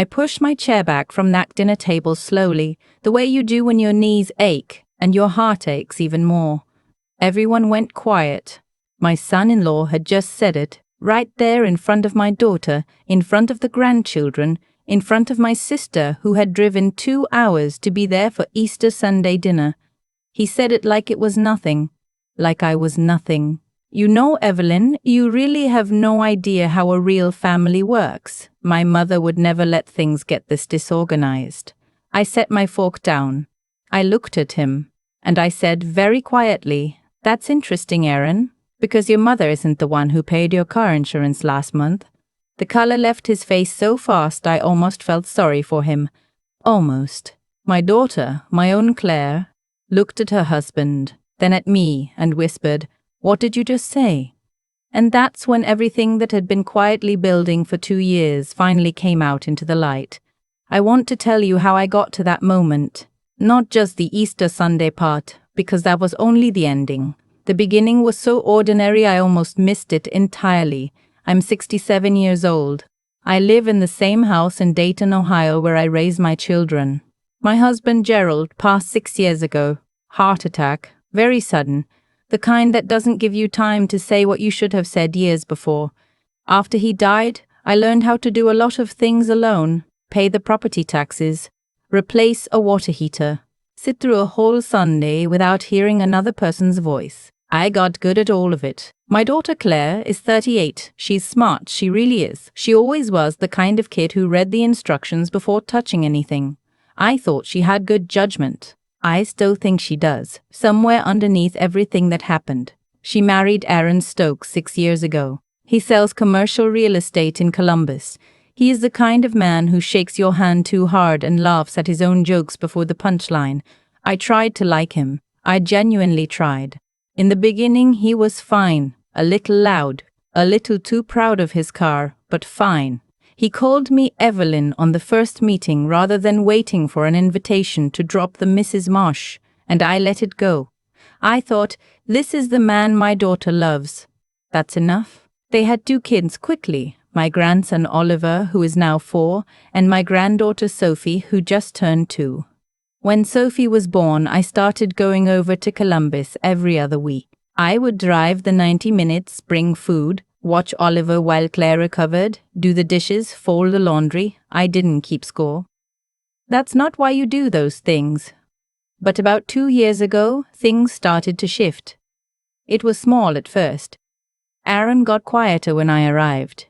I pushed my chair back from that dinner table slowly, the way you do when your knees ache and your heart aches even more. Everyone went quiet. My son-in-law had just said it, right there in front of my daughter, in front of the grandchildren, in front of my sister who had driven 2 hours to be there for Easter Sunday dinner. He said it like it was nothing, like I was nothing. You know, Evelyn, you really have no idea how a real family works. My mother would never let things get this disorganized. I set my fork down. I looked at him, and I said very quietly, "That's interesting, Aaron, because your mother isn't the one who paid your car insurance last month." The color left his face so fast I almost felt sorry for him. Almost. My daughter, my own Claire, looked at her husband, then at me, and whispered, "What did you just say?" And that's when everything that had been quietly building for 2 years finally came out into the light. I want to tell you how I got to that moment. Not just the Easter Sunday part, because that was only the ending. The beginning was so ordinary I almost missed it entirely. I'm 67 years old. I live in the same house in Dayton, Ohio, where I raise my children. My husband Gerald passed 6 years ago. Heart attack, very sudden. The kind that doesn't give you time to say what you should have said years before. After he died, I learned how to do a lot of things alone. Pay the property taxes, replace a water heater, sit through a whole Sunday without hearing another person's voice. I got good at all of it. My daughter Claire is 38. She's smart, she really is. She always was the kind of kid who read the instructions before touching anything. I thought she had good judgment. I still think she does, somewhere underneath everything that happened. She married Aaron Stokes 6 years ago. He sells commercial real estate in Columbus. He is the kind of man who shakes your hand too hard and laughs at his own jokes before the punchline. I tried to like him. I genuinely tried. In the beginning, he was fine, a little loud, a little too proud of his car, but fine. He called me Evelyn on the first meeting rather than waiting for an invitation to drop the Mrs. Marsh, and I let it go. I thought, this is the man my daughter loves. That's enough. They had 2 kids quickly, my grandson Oliver, who is now 4, and my granddaughter Sophie, who just turned 2. When Sophie was born, I started going over to Columbus every other week. I would drive the 90 minutes, bring food, watch Oliver while Claire recovered, do the dishes, fold the laundry. I didn't keep score. That's not why you do those things. But about 2 years ago, things started to shift. It was small at first. Aaron got quieter when I arrived.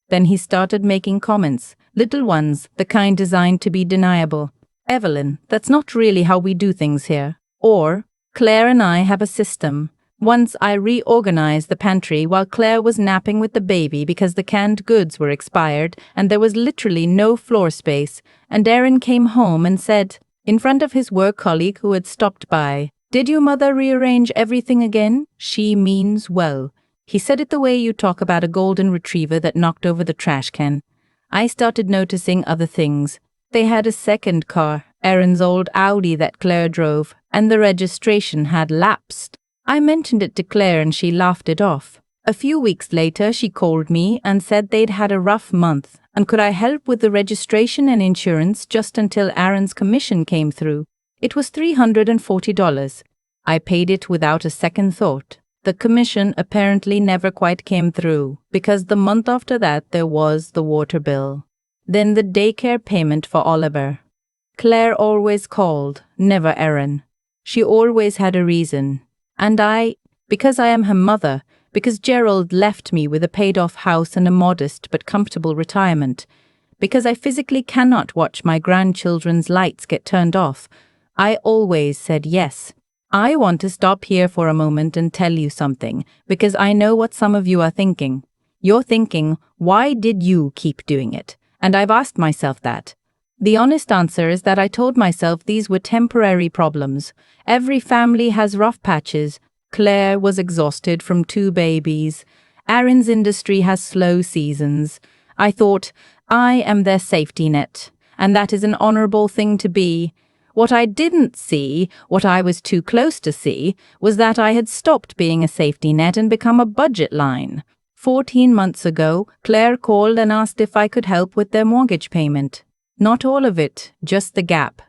Then he started making comments, little ones, the kind designed to be deniable. "Evelyn, that's not really how we do things here." Or, "Claire and I have a system." Once I reorganized the pantry while Claire was napping with the baby because the canned goods were expired and there was literally no floor space, and Aaron came home and said, in front of his work colleague who had stopped by, "Did your mother rearrange everything again? She means well." He said it the way you talk about a golden retriever that knocked over the trash can. I started noticing other things. They had a second car, Aaron's old Audi that Claire drove, and the registration had lapsed. I mentioned it to Claire and she laughed it off. A few weeks later, she called me and said they'd had a rough month, and could I help with the registration and insurance just until Aaron's commission came through. It was $340. I paid it without a second thought. The commission apparently never quite came through, because the month after that there was the water bill. Then the daycare payment for Oliver. Claire always called, never Aaron. She always had a reason. And because I am her mother, because Gerald left me with a paid-off house and a modest but comfortable retirement, because I physically cannot watch my grandchildren's lights get turned off, I always said yes. I want to stop here for a moment and tell you something, because I know what some of you are thinking. You're thinking, why did you keep doing it? And I've asked myself that. The honest answer is that I told myself these were temporary problems. Every family has rough patches. Claire was exhausted from 2 babies. Aaron's industry has slow seasons. I thought, I am their safety net, and that is an honorable thing to be. What I didn't see, what I was too close to see, was that I had stopped being a safety net and become a budget line. 14 months ago, Claire called and asked if I could help with their mortgage payment. Not all of it, just the gap.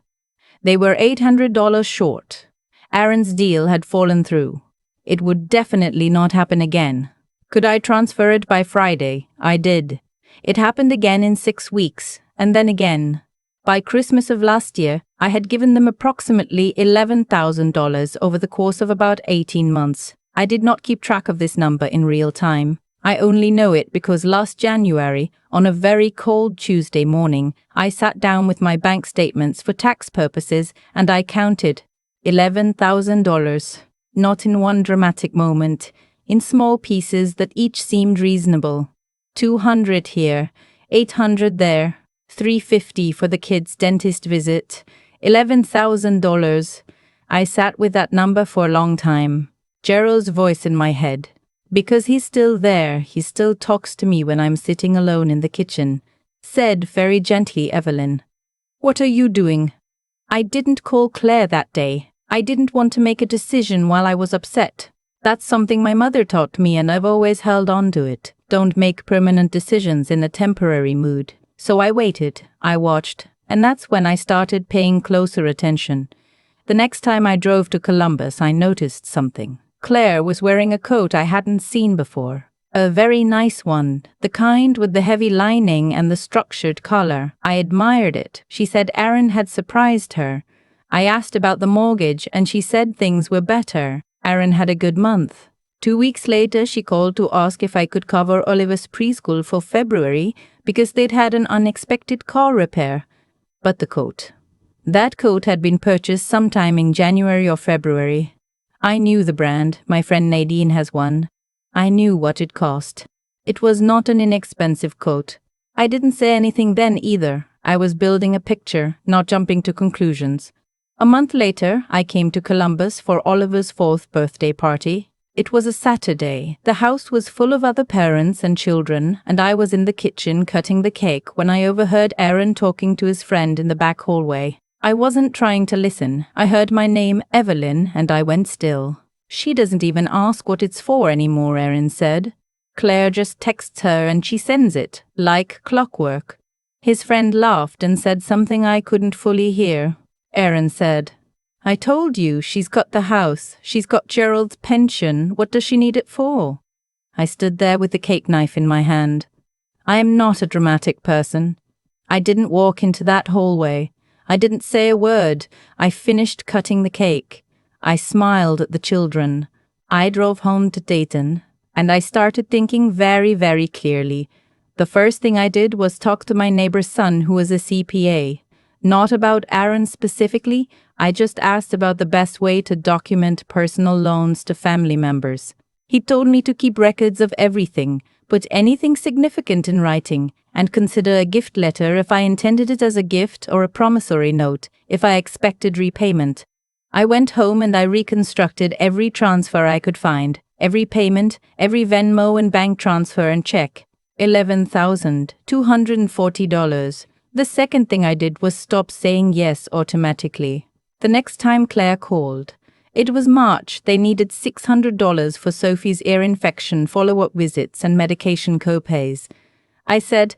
They were $800 short. Aaron's deal had fallen through. It would definitely not happen again. Could I transfer it by Friday? I did. It happened again in 6 weeks, and then again. By Christmas of last year, I had given them approximately $11,000 over the course of about 18 months. I did not keep track of this number in real time. I only know it because last January, on a very cold Tuesday morning, I sat down with my bank statements for tax purposes and I counted $11,000. Not in one dramatic moment, in small pieces that each seemed reasonable. 200 here, 800 there, 350 for the kid's dentist visit, $11,000. I sat with that number for a long time. Gerald's voice in my head. Because he's still there, he still talks to me when I'm sitting alone in the kitchen. Said very gently, Evelyn, "What are you doing?" I didn't call Claire that day. I didn't want to make a decision while I was upset. That's something my mother taught me and I've always held on to it. Don't make permanent decisions in a temporary mood. So I waited, I watched, and that's when I started paying closer attention. The next time I drove to Columbus, I noticed something. Claire was wearing a coat I hadn't seen before. A very nice one, the kind with the heavy lining and the structured collar. I admired it. She said Aaron had surprised her. I asked about the mortgage and she said things were better. Aaron had a good month. 2 weeks later, she called to ask if I could cover Oliver's preschool for February because they'd had an unexpected car repair. But the coat. That coat had been purchased sometime in January or February. I knew the brand. My friend Nadine has one. I knew what it cost. It was not an inexpensive coat. I didn't say anything then either. I was building a picture, not jumping to conclusions. A month later, I came to Columbus for Oliver's 4th birthday party. It was a Saturday. The house was full of other parents and children, and I was in the kitchen cutting the cake when I overheard Aaron talking to his friend in the back hallway. I wasn't trying to listen. I heard my name, Evelyn, and I went still. She doesn't even ask what it's for anymore, Aaron said. Claire just texts her and she sends it, like clockwork. His friend laughed and said something I couldn't fully hear. Aaron said, "I told you, she's got the house. She's got Gerald's pension. What does she need it for?" I stood there with the cake knife in my hand. I am not a dramatic person. I didn't walk into that hallway. I didn't say a word. I finished cutting the cake. I smiled at the children. I drove home to Dayton, and I started thinking very, very clearly. The first thing I did was talk to my neighbor's son, who was a CPA. Not about Aaron specifically, I just asked about the best way to document personal loans to family members. He told me to keep records of everything, put anything significant in writing, and consider a gift letter if I intended it as a gift or a promissory note if I expected repayment. I went home and I reconstructed every transfer I could find, every payment, every Venmo and bank transfer and check. $11,240. The second thing I did was stop saying yes automatically. The next time Claire called, it was March. They needed $600 for Sophie's ear infection follow-up visits and medication co-pays. I said,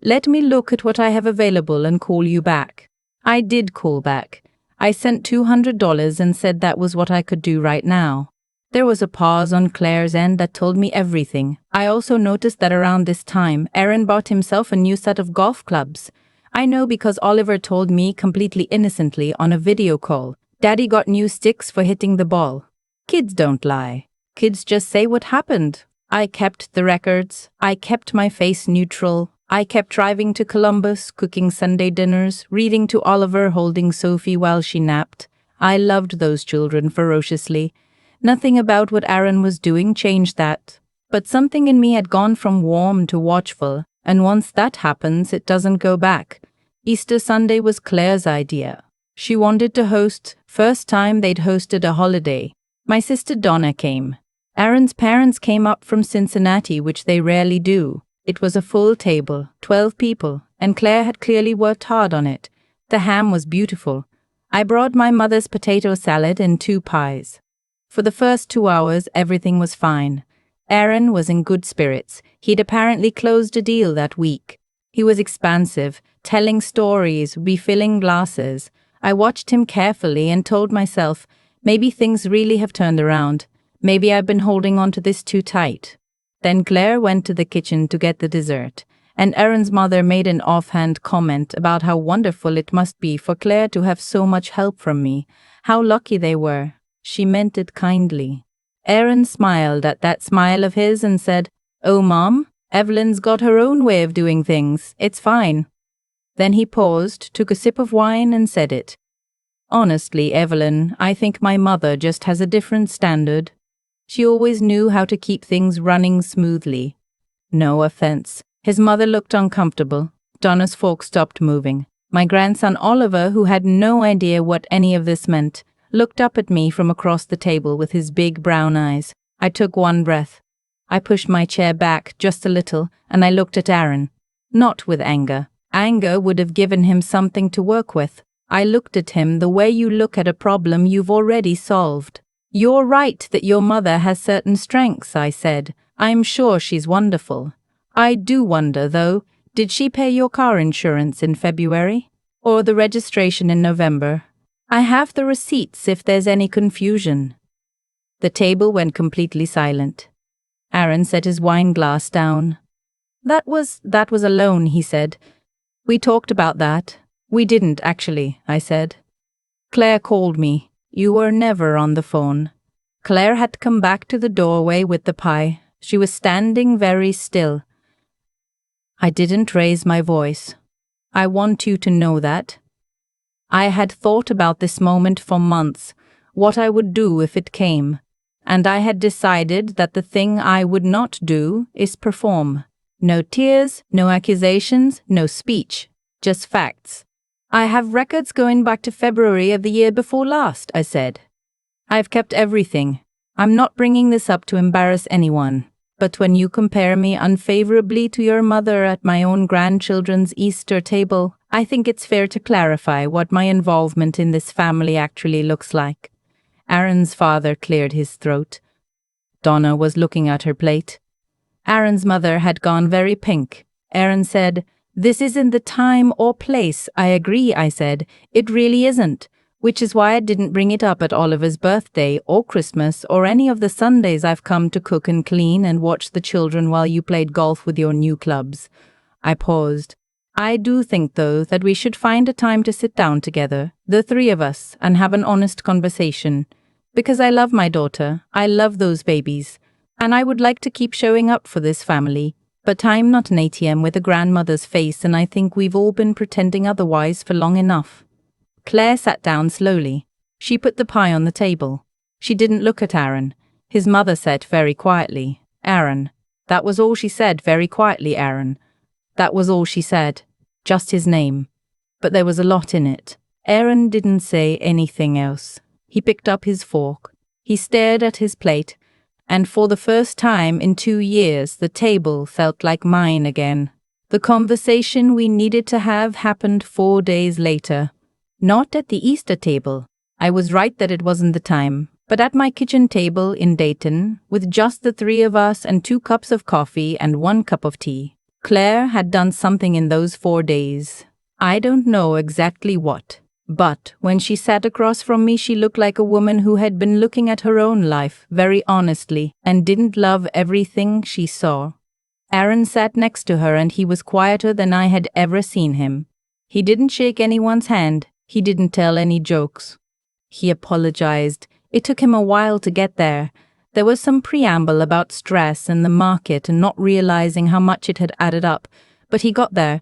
"Let me look at what I have available and call you back." I did call back. I sent $200 and said that was what I could do right now. There was a pause on Claire's end that told me everything. I also noticed that around this time, Aaron bought himself a new set of golf clubs. I know because Oliver told me completely innocently on a video call, "Daddy got new sticks for hitting the ball." Kids don't lie. Kids just say what happened. I kept the records. I kept my face neutral. I kept driving to Columbus, cooking Sunday dinners, reading to Oliver, holding Sophie while she napped. I loved those children ferociously. Nothing about what Aaron was doing changed that. But something in me had gone from warm to watchful, and once that happens, it doesn't go back. Easter Sunday was Claire's idea. She wanted to host, first time they'd hosted a holiday. My sister Donna came. Aaron's parents came up from Cincinnati, which they rarely do. It was a full table, 12 people, and Claire had clearly worked hard on it. The ham was beautiful. I brought my mother's potato salad and 2 pies. For the first 2 hours, everything was fine. Aaron was in good spirits. He'd apparently closed a deal that week. He was expansive, telling stories, refilling glasses. I watched him carefully and told myself, maybe things really have turned around. Maybe I've been holding on to this too tight. Then Claire went to the kitchen to get the dessert, and Aaron's mother made an offhand comment about how wonderful it must be for Claire to have so much help from me, how lucky they were. She meant it kindly. Aaron smiled at that smile of his and said, "Oh, Mom, Evelyn's got her own way of doing things. It's fine." Then he paused, took a sip of wine and said it. "Honestly, Evelyn, I think my mother just has a different standard. She always knew how to keep things running smoothly." No offense. His mother looked uncomfortable. Donna's fork stopped moving. My grandson Oliver, who had no idea what any of this meant, looked up at me from across the table with his big brown eyes. I took one breath. I pushed my chair back just a little, and I looked at Aaron. Not with anger. Anger would have given him something to work with. I looked at him the way you look at a problem you've already solved. "You're right that your mother has certain strengths," I said. "I'm sure she's wonderful. I do wonder, though, did she pay your car insurance in February? Or the registration in November? I have the receipts if there's any confusion." The table went completely silent. Aaron set his wine glass down. That was a loan," he said. "We talked about that." "We didn't, actually," I said. "Claire called me. You were never on the phone." Claire had come back to the doorway with the pie. She was standing very still. I didn't raise my voice. "I want you to know that. I had thought about this moment for months, what I would do if it came, and I had decided that the thing I would not do is perform. No tears, no accusations, no speech, just facts. I have records going back to February of the year before last," I said. "I've kept everything. I'm not bringing this up to embarrass anyone. But when you compare me unfavorably to your mother at my own grandchildren's Easter table, I think it's fair to clarify what my involvement in this family actually looks like." Aaron's father cleared his throat. Donna was looking at her plate. Aaron's mother had gone very pink. Aaron said, "This isn't the time or place." "I agree," I said. "It really isn't. Which is why I didn't bring it up at Oliver's birthday or Christmas or any of the Sundays I've come to cook and clean and watch the children while you played golf with your new clubs." I paused. "I do think, though, that we should find a time to sit down together, the three of us, and have an honest conversation. Because I love my daughter, I love those babies, and I would like to keep showing up for this family. But I'm not an ATM with a grandmother's face, and I think we've all been pretending otherwise for long enough." Claire sat down slowly. She put the pie on the table. She didn't look at Aaron. His mother said very quietly, "Aaron." That was all she said, very quietly, "Aaron." That was all she said. Just his name. But there was a lot in it. Aaron didn't say anything else. He picked up his fork. He stared at his plate, and for the first time in 2 years, the table felt like mine again. The conversation we needed to have happened 4 days later. Not at the Easter table. I was right that it wasn't the time. But at my kitchen table in Dayton, with just the three of us and 2 cups of coffee and 1 cup of tea. Claire had done something in those 4 days. I don't know exactly what. But when she sat across from me, she looked like a woman who had been looking at her own life very honestly and didn't love everything she saw. Aaron sat next to her, and he was quieter than I had ever seen him. He didn't shake anyone's hand. He didn't tell any jokes. He apologized. It took him a while to get there. There was some preamble about stress and the market and not realizing how much it had added up, but he got there.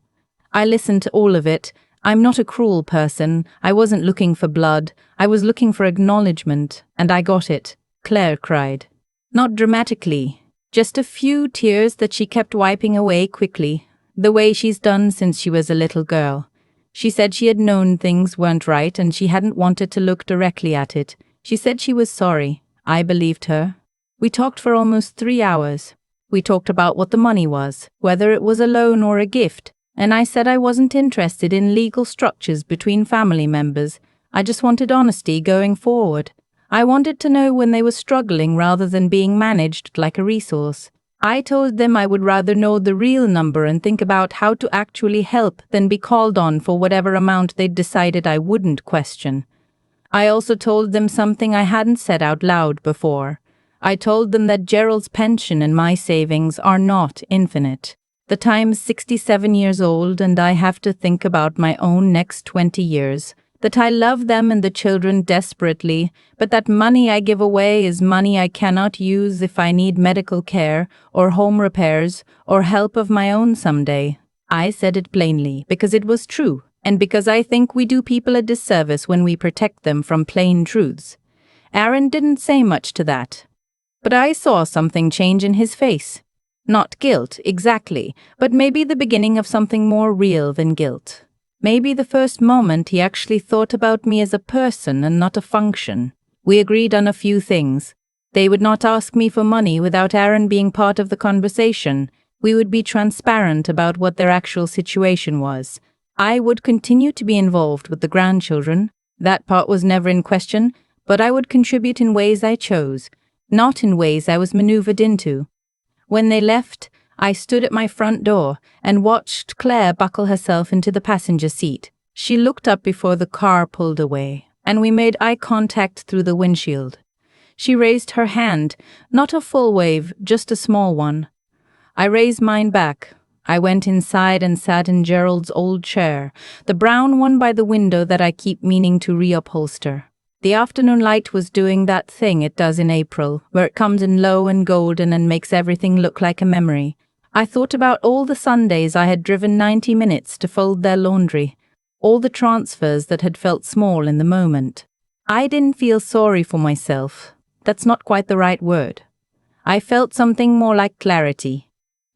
I listened to all of it. I'm not a cruel person. I wasn't looking for blood. I was looking for acknowledgement, and I got it. Claire cried. Not dramatically, just a few tears that she kept wiping away quickly, the way she's done since she was a little girl. She said she had known things weren't right and she hadn't wanted to look directly at it. She said she was sorry. I believed her. We talked for almost 3 hours. We talked about what the money was, whether it was a loan or a gift, and I said I wasn't interested in legal structures between family members. I just wanted honesty going forward. I wanted to know when they were struggling rather than being managed like a resource. I told them I would rather know the real number and think about how to actually help than be called on for whatever amount they'd decided I wouldn't question. I also told them something I hadn't said out loud before. I told them that Gerald's pension and my savings are not infinite. The time's 67 years old and I have to think about my own next 20 years. That I love them and the children desperately, but that money I give away is money I cannot use if I need medical care or home repairs or help of my own someday. I said it plainly because it was true and because I think we do people a disservice when we protect them from plain truths. Aaron didn't say much to that, but I saw something change in his face. Not guilt, exactly, but maybe the beginning of something more real than guilt. Maybe the first moment he actually thought about me as a person and not a function. We agreed on a few things. They would not ask me for money without Aaron being part of the conversation. We would be transparent about what their actual situation was. I would continue to be involved with the grandchildren. That part was never in question, but I would contribute in ways I chose, not in ways I was maneuvered into. When they left, I stood at my front door and watched Claire buckle herself into the passenger seat. She looked up before the car pulled away, and we made eye contact through the windshield. She raised her hand, not a full wave, just a small one. I raised mine back. I went inside and sat in Gerald's old chair, the brown one by the window that I keep meaning to reupholster. The afternoon light was doing that thing it does in April, where it comes in low and golden and makes everything look like a memory. I thought about all the Sundays I had driven 90 minutes to fold their laundry, all the transfers that had felt small in the moment. I didn't feel sorry for myself. That's not quite the right word. I felt something more like clarity,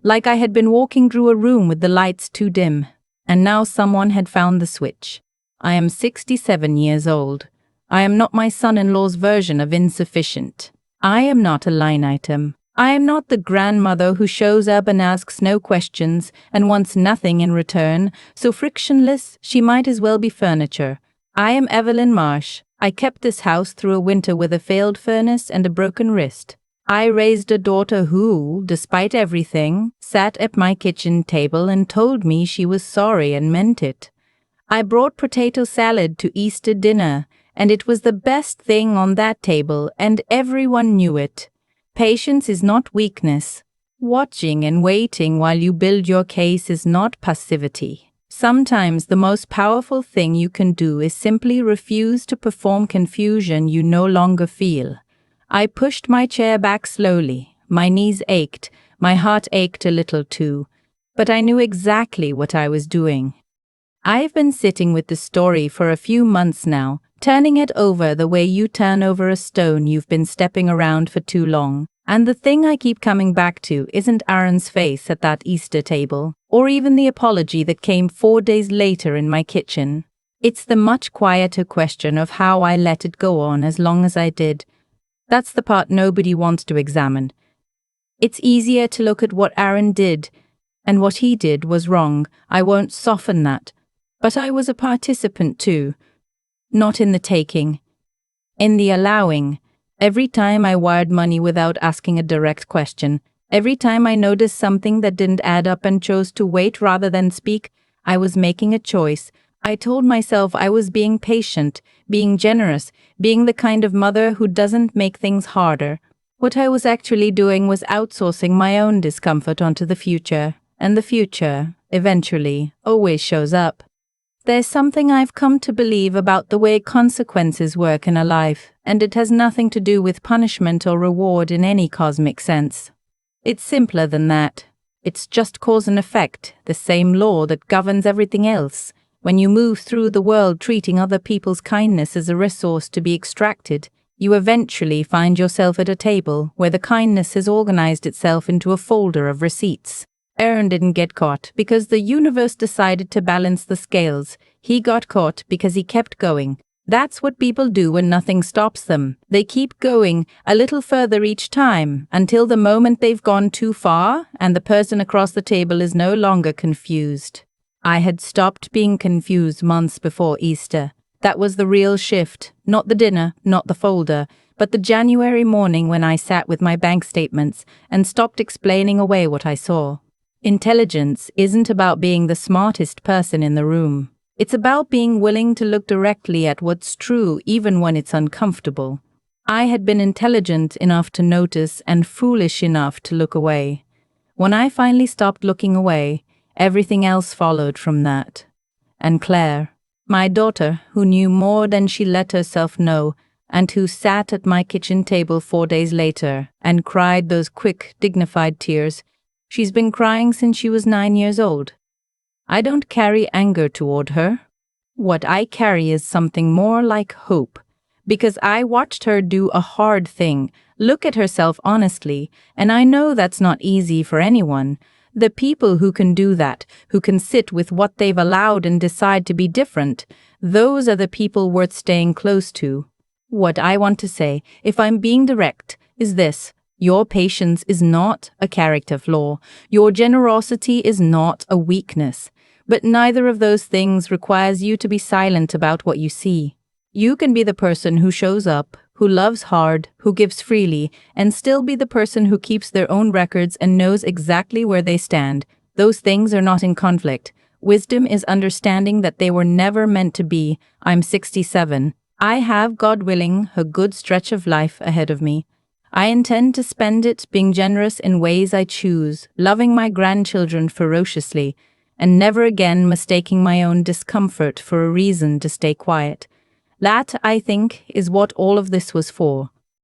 like I had been walking through a room with the lights too dim, and now someone had found the switch. I am 67 years old. I am not my son-in-law's version of insufficient. I am not a line item. I am not the grandmother who shows up and asks no questions and wants nothing in return, so frictionless she might as well be furniture. I am Evelyn Marsh. I kept this house through a winter with a failed furnace and a broken wrist. I raised a daughter who, despite everything, sat at my kitchen table and told me she was sorry and meant it. I brought potato salad to Easter dinner, and it was the best thing on that table, and everyone knew it. Patience is not weakness. Watching and waiting while you build your case is not passivity. Sometimes the most powerful thing you can do is simply refuse to perform confusion you no longer feel. I pushed my chair back slowly. My knees ached. My heart ached a little too. But I knew exactly what I was doing. I've been sitting with the story for a few months now, turning it over the way you turn over a stone you've been stepping around for too long. And the thing I keep coming back to isn't Aaron's face at that Easter table, or even the apology that came 4 days later in my kitchen. It's the much quieter question of how I let it go on as long as I did. That's the part nobody wants to examine. It's easier to look at what Aaron did, and what he did was wrong. I won't soften that. But I was a participant too. Not in the taking. In the allowing. Every time I wired money without asking a direct question, every time I noticed something that didn't add up and chose to wait rather than speak, I was making a choice. I told myself I was being patient, being generous, being the kind of mother who doesn't make things harder. What I was actually doing was outsourcing my own discomfort onto the future, and the future, eventually, always shows up. There's something I've come to believe about the way consequences work in a life, and it has nothing to do with punishment or reward in any cosmic sense. It's simpler than that. It's just cause and effect, the same law that governs everything else. When you move through the world treating other people's kindness as a resource to be extracted, you eventually find yourself at a table where the kindness has organized itself into a folder of receipts. Aaron didn't get caught because the universe decided to balance the scales. He got caught because he kept going. That's what people do when nothing stops them. They keep going a little further each time until the moment they've gone too far and the person across the table is no longer confused. I had stopped being confused months before Easter. That was the real shift, not the dinner, not the folder, but the January morning when I sat with my bank statements and stopped explaining away what I saw. Intelligence isn't about being the smartest person in the room. It's about being willing to look directly at what's true even when it's uncomfortable. I had been intelligent enough to notice and foolish enough to look away. When I finally stopped looking away, everything else followed from that. And Claire, my daughter, who knew more than she let herself know, and who sat at my kitchen table 4 days later and cried those quick, dignified tears, she's been crying since she was 9 years old. I don't carry anger toward her. What I carry is something more like hope, because I watched her do a hard thing, look at herself honestly, and I know that's not easy for anyone. The people who can do that, who can sit with what they've allowed and decide to be different, those are the people worth staying close to. What I want to say, if I'm being direct, is this. Your patience is not a character flaw. Your generosity is not a weakness. But neither of those things requires you to be silent about what you see. You can be the person who shows up, who loves hard, who gives freely, and still be the person who keeps their own records and knows exactly where they stand. Those things are not in conflict. Wisdom is understanding that they were never meant to be. I'm 67. I have, God willing, a good stretch of life ahead of me. I intend to spend it being generous in ways I choose, loving my grandchildren ferociously, and never again mistaking my own discomfort for a reason to stay quiet. That, I think, is what all of this was for.